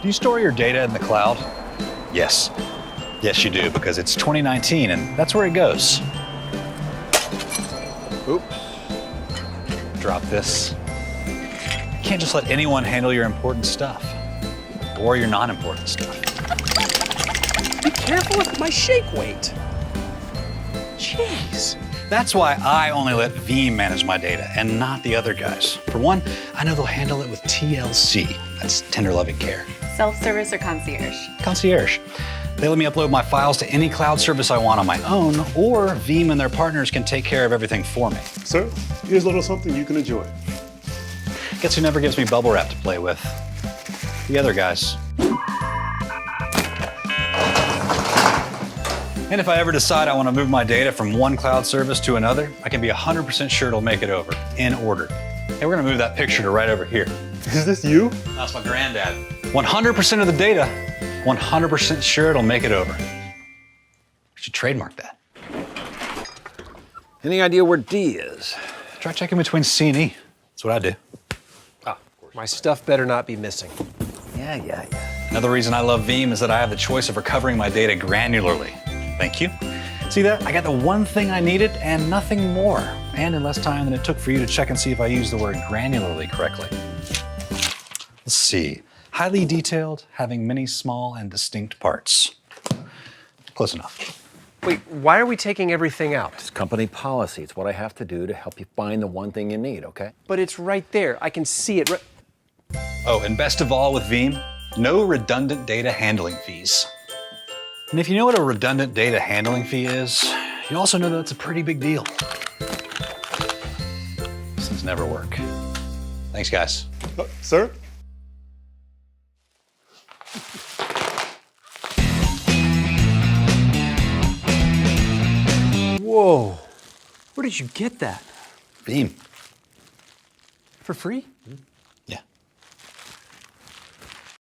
Do you store your data in the cloud? Yes. Yes, you do, because it's 2019 and that's where it goes. Oops. Drop this. You can't just let anyone handle your important stuff or your non-important stuff. Be careful with my shake weight. Jeez. That's why I only let Veeam manage my data and not the other guys. For one, I know they'll handle it with TLC. That's tender loving care. Self-service or concierge? Concierge. They let me upload my files to any cloud service I want on my own, or Veeam and their partners can take care of everything for me. Sir, here's a little something you can enjoy. Guess who never gives me bubble wrap to play with? The other guys. And if I ever decide I want to move my data from one cloud service to another, I can be 100% sure it'll make it over, in order. Hey, we're gonna move that picture to right over here. Is this you? That's my granddad. 100% of the data, 100% sure it'll make it over. We should trademark that. Any idea where D is? Try checking between C and E. That's what I do. My stuff better not be missing. Yeah. Another reason I love Veeam is that I have the choice of recovering my data granularly. Thank you. See that? I got the one thing I needed and nothing more, and in less time than it took for you to check and see if I used the word granularly correctly. Let's see. Highly detailed, having many small and distinct parts. Close enough. Wait, why are we taking everything out? It's company policy. It's what I have to do to help you find the one thing you need, okay? But it's right there. I can see it. Oh, and best of all with Veeam, no redundant data handling fees. And if you know what a redundant data handling fee is, you also know that it's a pretty big deal. These things never work. Thanks, guys. Sir? Whoa. Where did you get that? Veeam. For free?